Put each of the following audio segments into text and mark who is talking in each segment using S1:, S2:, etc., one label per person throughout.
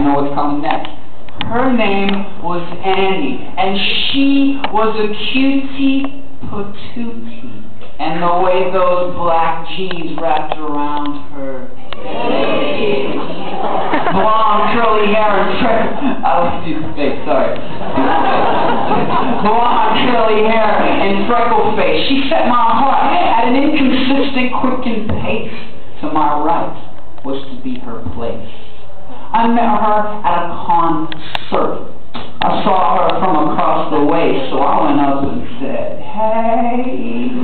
S1: know what's coming next. Her name was Annie, and she was a cutie patootie. And the way those black jeans wrapped around her. Blonde, curly hair, and blonde, curly hair, and freckle face. She set my heart at an inconsistent, quickened pace. To my right was to be her place. I met her at a concert. I saw her from across the way, so I went up and said, "Hey."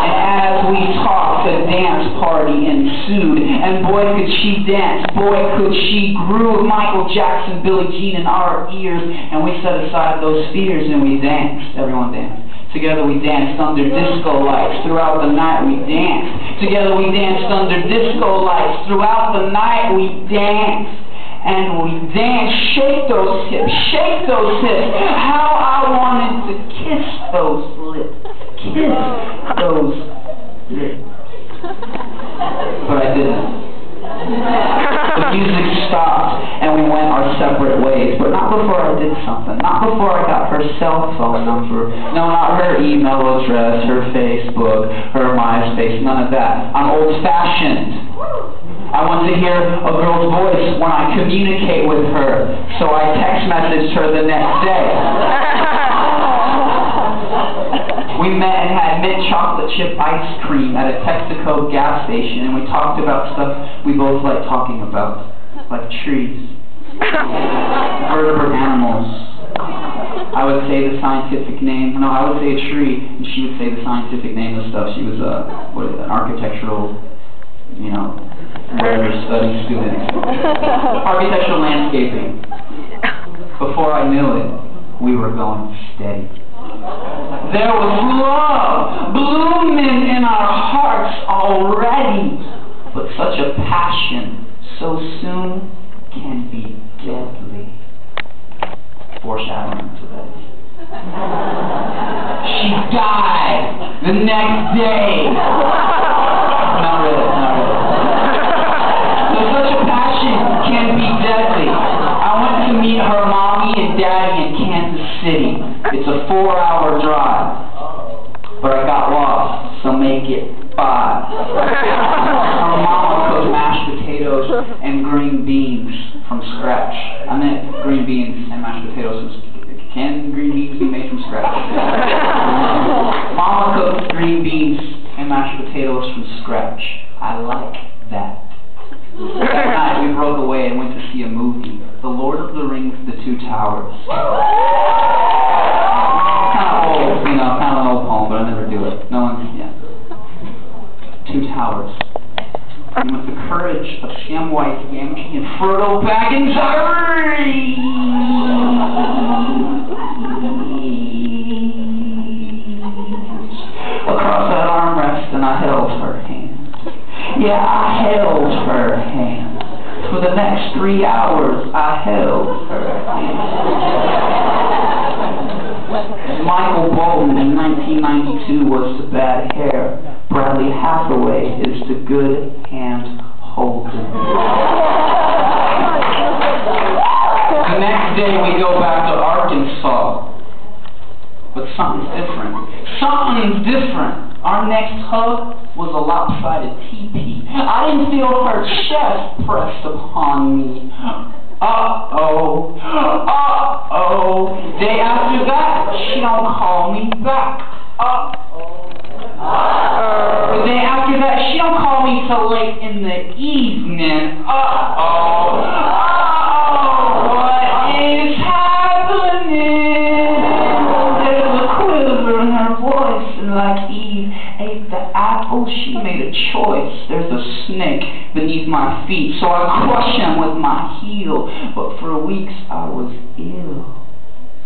S1: And as we talked, a dance party ensued, and boy could she dance, boy could she groove. Michael Jackson, Billie Jean in our ears, and we set aside those fears and we danced. Everyone danced. Together we danced under disco lights. Throughout the night we danced. Together we danced under disco lights. Throughout the night we danced. And we danced. Shake those hips. Shake those hips. How I wanted to kiss those lips. Kiss those lips. But I didn't. The music stopped and we went our separate ways, but not before I did something. Not before I got her cell phone number. No, not her email address, her Facebook, her MySpace, none of that. I'm old-fashioned. I want to hear a girl's voice when I communicate with her, so I text messaged her the next day. We met and had mint chocolate chip ice cream at a Texaco gas station, and we talked about stuff we both like talking about, like trees, vertebrate animals. I would say the scientific name. No, I would say a tree, and she would say the scientific name of stuff. She was an architectural, whatever study student. Architectural landscaping. Before I knew it, we were going steady. There was love blooming in our hearts already, but such a passion so soon can be deadly. Foreshadowing today. She died the next day. Not really. So such a passion can be deadly. I went to meet her mommy and daddy in Kansas City. It's a 4-hour drive, but I got lost, so make it 5. Her mama cooked mashed potatoes and green beans from scratch. I meant green beans and mashed potatoes. Can green beans be made from scratch? Mama cooked green beans and mashed potatoes from scratch. I like that. That night we broke away and went to see a movie, The Lord of the Rings, The Two Towers. Kind of old, kind of an old poem, but I never do it. No one, Two Towers. And with the courage of Samwise Gamgee and Frodo Baggins, across that armrest, and I held her hand. Yeah, I held her hand. For the next 3 hours, I held her hand. Michael Bolton in 1992 was the bad hair. Bradley Hathaway is the good hand holding. The next day we go back to Arkansas. But something's different. Something's different. Our next hug was a lopsided teepee. I didn't feel her chest pressed upon me. Uh-oh. Uh-oh. Day after that, she don't call me back. Uh-oh. The day after that, she don't call me till late in the evening. Uh-oh. Uh-oh. What is happening? There's a quiver in her voice, and like Eve ate the apple, she made a choice. There's a snake beneath my feet, so I crush him with my heel. But for weeks I was ill.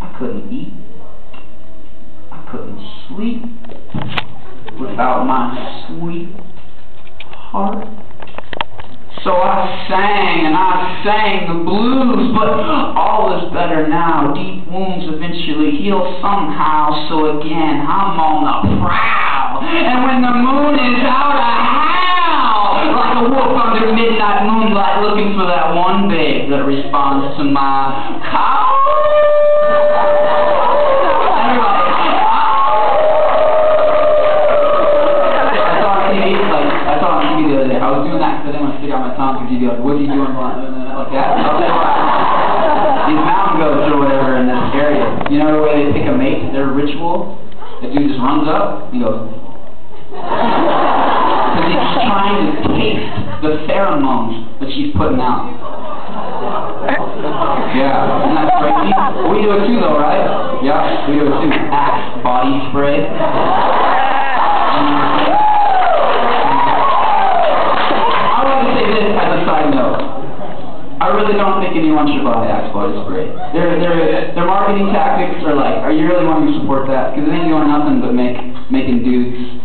S1: I couldn't eat. I couldn't sleep without my sweet heart. So I sang and I sang the blues, but all is better now. Deep wounds eventually heal somehow, so again I'm on the prowl. And when the moon is out, I howl like a wolf under midnight moonlight looking for that one babe that responds to my call. Everybody, I saw on TV the other day. I was doing that because I didn't want to stick out my tongue for TV. Like, what are you doing? Like that. These mountain goats or whatever in this area. You know the way they pick a mate? Their ritual? The dude just runs up and goes. Because he's trying to taste the pheromones that she's putting out. Yeah, isn't that crazy? We do it too though, right? Yeah, we do it too. Axe body spray. I want to say this as a side note. I really don't think anyone should buy Axe body spray. Their marketing tactics are like, are you really wanting to support that? Because it ain't doing nothing but making dudes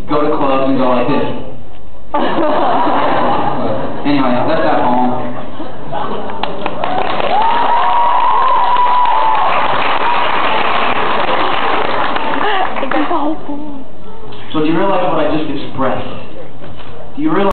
S1: go to clubs and go like this. Anyway, that's at home. So do you realize what I just expressed? Do you realize